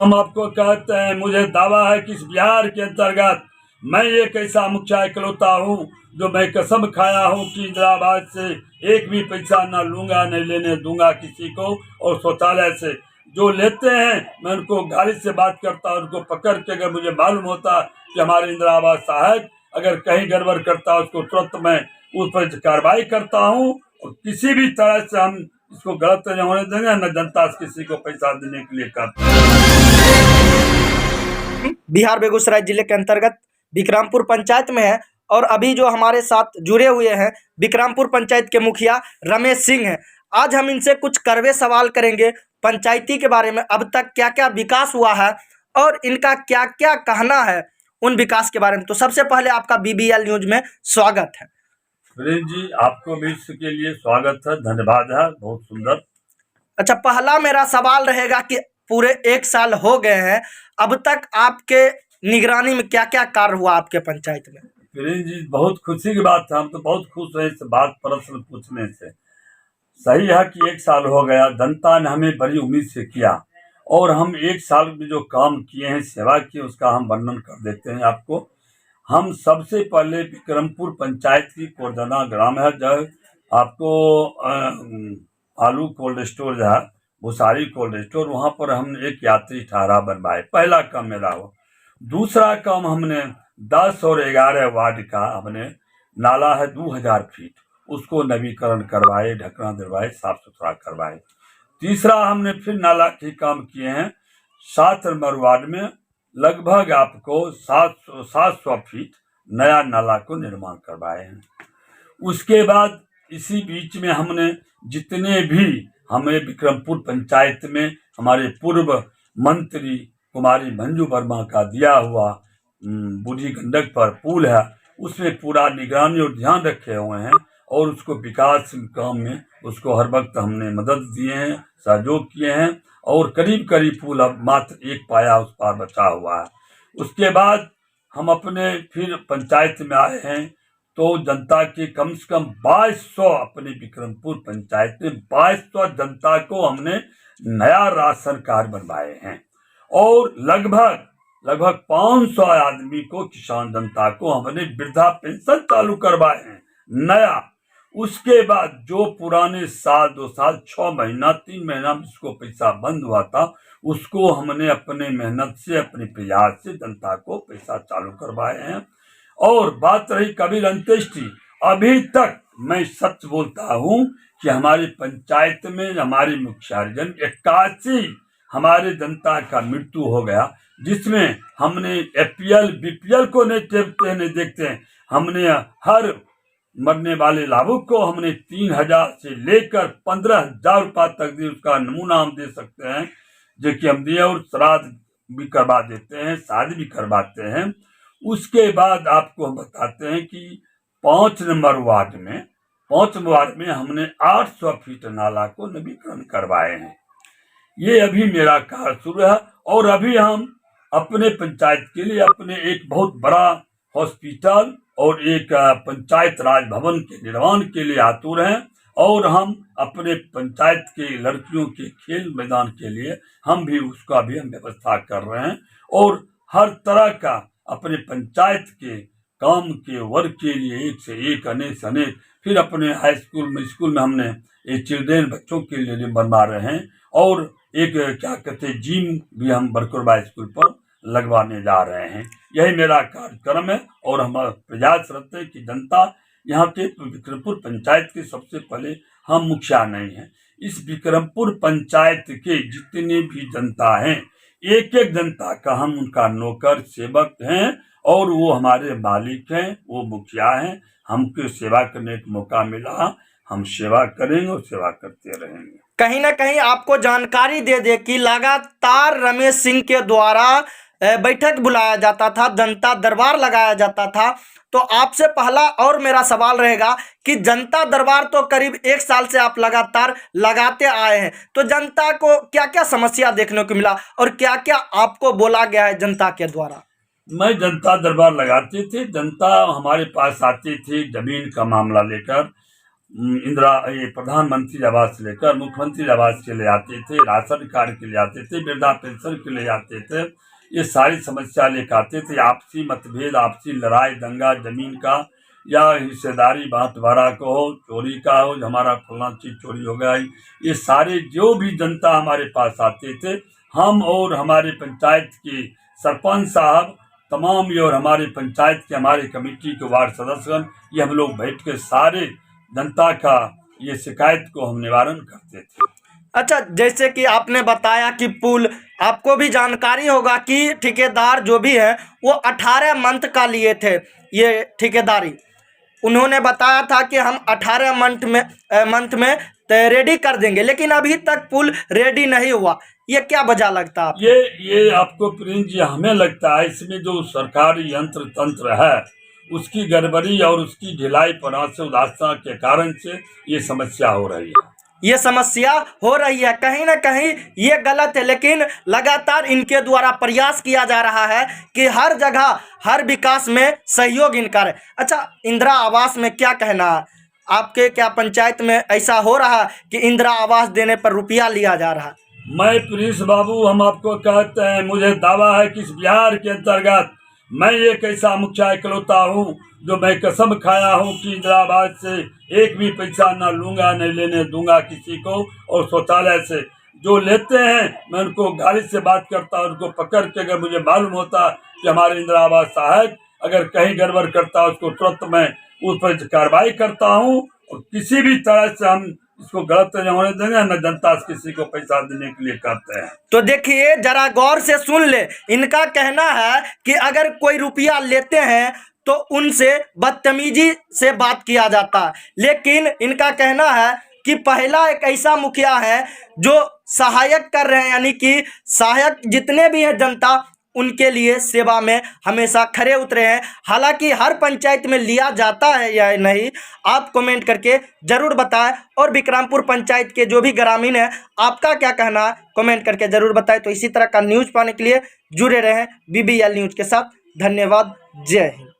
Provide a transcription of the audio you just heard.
हम आपको कहते हैं, मुझे दावा है कि इस बिहार के अंतर्गत मैं एक ऐसा मुखिया इकलौता हूँ जो मैं कसम खाया हूँ कि इंदिराबाद से एक भी पैसा न लूंगा न लेने दूंगा किसी को। और शौचालय से जो लेते हैं मैं उनको गाड़ी से बात करता हूँ, उनको पकड़ के अगर मुझे मालूम होता कि हमारे इंदिराबाद सहायक अगर कहीं गड़बड़ करता है उसको तुरंत मैं उस पर कार्रवाई करता हूँ। और किसी भी तरह से हम इसको गलत नहीं होने देंगे, न जनता से किसी को पैसा देने के लिए करते हैं। बिहार बेगूसराय जिले के अंतर्गत विक्रमपुर पंचायत में है और अभी जो हमारे साथ जुड़े हुए हैं विक्रमपुर पंचायत के मुखिया रमेश सिंह हैं। आज हम इनसे कुछ कड़वे सवाल करेंगे पंचायती के बारे में, अब तक क्या क्या विकास हुआ है और इनका क्या क्या कहना है उन विकास के बारे में। तो सबसे पहले आपका BBL न्यूज में स्वागत है। सुरेश जी, आपको भी इसके लिए स्वागत है, धन्यवाद है, बहुत सुंदर। अच्छा, पहला मेरा सवाल रहेगा कि पूरे 1 साल हो गए हैं, अब तक आपके निगरानी में क्या क्या कार्य हुआ आपके पंचायत में? सुरेश जी, बहुत खुशी की बात है, हम तो बहुत खुश हैं इस बात प्रश्न पूछने से। सही है कि 1 साल हो गया, जनता ने हमें बड़ी उम्मीद से किया और हम 1 साल में जो काम किए हैं, सेवा की, उसका हम वर्णन कर देते हैं आपको। हम सबसे पहले विक्रमपुर पंचायत की कोरदना ग्राम है, जो आपको आलू कोल्ड स्टोर जो है, भुसारी कोल्ड स्टोर, वहाँ पर हमने एक यात्री ठहरा बनवाए, पहला काम मेरा हो। दूसरा काम हमने 10 और 11 वार्ड का हमने नाला है 2000 फीट, उसको नवीकरण करवाए, ढकना दिलवाए, साफ सुथरा करवाए। तीसरा हमने फिर नाला के काम किए हैं 7 नंबर वार्ड में, लगभग आपको 700 फीट नया नाला को निर्माण करवाए हैं। उसके बाद इसी बीच में हमने जितने भी हमें विक्रमपुर पंचायत में हमारे पूर्व मंत्री कुमारी मंजू वर्मा का दिया हुआ बूढ़ी गंडक पर पुल है, उसमें पूरा निगरानी और ध्यान रखे हुए हैं और उसको विकास काम में उसको हर वक्त हमने मदद दिए हैं, सहयोग किए हैं और करीब करीब पुल अब मात्र 1 पाया उस पार बचा हुआ है। उसके बाद हम अपने फिर पंचायत में आए हैं तो जनता के कम से कम 2200 अपने विक्रमपुर पंचायत में 2200 जनता को हमने नया राशन कार्ड बनवाए हैं और लगभग 500 आदमी को, किसान जनता को हमने वृद्धा पेंशन चालू करवाए हैं नया। उसके बाद जो पुराने साल 2 साल 6 महीना 3 महीना में जिसको पैसा बंद हुआ था, उसको हमने अपने मेहनत से, अपने प्रयास से जनता को पैसा चालू करवाए हैं। और बात रही कबीर अंत्येष्टि, अभी तक मैं सच बोलता हूँ कि हमारी पंचायत में हमारे मुखियाजन 81 हमारे जनता का मृत्यु हो गया, जिसमें हमने APL BPL को नहीं देखते हैं, हमने हर मरने वाले लाभुक को हमने 3000 से लेकर 15,000 रुपया तक दिए, उसका नमूना हम दे सकते हैं जो कि हम दिए, और श्राद्ध भी करवा देते हैं, शादी भी करवाते हैं। उसके बाद आपको हम बताते हैं कि 5 नंबर वार्ड में हमने 800 फीट नाला को नवीकरण करवाए हैं। ये अभी मेरा कार्य शुरू है और अभी हम अपने पंचायत के लिए अपने एक बहुत बड़ा हॉस्पिटल और एक पंचायत राज भवन के निर्माण के लिए आतुर हैं और हम अपने पंचायत के लड़कियों के खेल मैदान के लिए हम व्यवस्था कर रहे हैं और हर तरह का अपने पंचायत के काम के वर्ग के लिए एक से एक अनेक से अनेक। फिर अपने हाई स्कूल में हमने एक चिल्ड्रेन बच्चों के लिए बनवा रहे हैं और एक क्या कहते हैं जिम भी हम बरकुरबा स्कूल पर लगवाने जा रहे हैं। यही मेरा कार्यक्रम है और हम प्रयास रहते हैं कि जनता यहाँ के विक्रमपुर पंचायत के, सबसे पहले हम मुखिया नहीं हैं, इस विक्रमपुर पंचायत के जितने भी जनता हैं, एक एक जनता का हम उनका नौकर सेवक हैं और वो हमारे मालिक हैं, वो मुखिया हैं। हमको सेवा करने का मौका मिला, हम सेवा करेंगे और सेवा करते रहेंगे। कहीं ना कहीं आपको जानकारी दे दे कि लगातार रमेश सिंह के द्वारा बैठक बुलाया जाता था, जनता दरबार लगाया जाता था। तो आपसे पहला और मेरा सवाल रहेगा कि जनता दरबार तो करीब 1 साल से आप लगातार लगाते आए हैं, तो जनता को क्या क्या समस्या देखने को मिला और क्या क्या आपको बोला गया है जनता के द्वारा? मैं जनता दरबार लगाती थी, जनता हमारे पास आती थी जमीन का मामला लेकर, इंदिरा ये प्रधानमंत्री आवास से लेकर मुख्यमंत्री आवास के लिए आते थे, राशन कार्ड के लिए आते थे, वृद्धा पेंशन के लिए आते थे। ये सारी समस्या लेकर आते थे। आपसी मतभेद, आपसी लड़ाई दंगा जमीन का या हिस्सेदारी बांटवारा को हो, चोरी का हो, हमारा फलाना चीज चोरी हो गया, ये सारे जो भी जनता हमारे पास आते थे, हम और हमारे पंचायत के सरपंच साहब तमाम ये और हमारे पंचायत के हमारे कमेटी के वार्ड सदस्यगण, ये हम लोग बैठ के सारे जनता का ये शिकायत को हम निवारण करते थे। अच्छा, जैसे कि आपने बताया कि पुल, आपको भी जानकारी होगा कि ठेकेदार जो भी है वो 18 मंथ का लिए थे ये ठेकेदारी। उन्होंने बताया था कि हम 18 मंथ में रेडी कर देंगे, लेकिन अभी तक पुल रेडी नहीं हुआ। ये क्या वजह लगता है आपको? ये आपको प्रिंस जी, हमें लगता है इसमें जो सरकारी यंत्र तंत्र है उसकी गड़बड़ी और उसकी ढिलाई परास उदासता के कारण से ये समस्या हो रही है। ये समस्या हो रही है, कहीं ना कहीं ये गलत है, लेकिन लगातार इनके द्वारा प्रयास किया जा रहा है कि हर जगह हर विकास में सहयोग इनका है। अच्छा, इंदिरा आवास में क्या कहना है आपके? क्या पंचायत में ऐसा हो रहा है कि इंदिरा आवास देने पर रुपया लिया जा रहा है? मैं प्रिंस बाबू, हम आपको कहते हैं, मुझे दावा है कि इस बिहार के अंतर्गत मैं एक ऐसा मुखिया इकलौता हूँ जो मैं कसम खाया हूँ कि इंदिरा आवास से एक भी पैसा न लूंगा, न लेने दूंगा किसी को। और शौचालय से जो लेते हैं मैं उनको गाली से बात करता हूँ, उनको पकड़ के अगर मुझे मालूम होता कि हमारे इंदिरा आवास सहायक अगर कहीं गड़बड़ करता है उसको तुरंत मैं उस पर कार्रवाई करता हूँ। और किसी भी तरह से हम इसको गलत नहीं होने देंगे, न जनता से किसी को पैसा देने के लिए करते हैं। तो देखिए, जरा गौर से सुन ले, इनका कहना है कि अगर कोई रुपया लेते हैं तो उनसे बदतमीजी से बात किया जाता है, लेकिन इनका कहना है कि पहला एक ऐसा मुखिया है जो सहायक कर रहे हैं, यानी कि सहायक जितने भी हैं जनता उनके लिए सेवा में हमेशा खरे उतरे हैं। हालांकि हर पंचायत में लिया जाता है या नहीं, आप कमेंट करके ज़रूर बताएं। और विक्रमपुर पंचायत के जो भी ग्रामीण हैं, आपका क्या कहना है कमेंट करके ज़रूर बताएं। तो इसी तरह का न्यूज़ पाने के लिए जुड़े रहें BBL न्यूज़ के साथ। धन्यवाद, जय हिंद।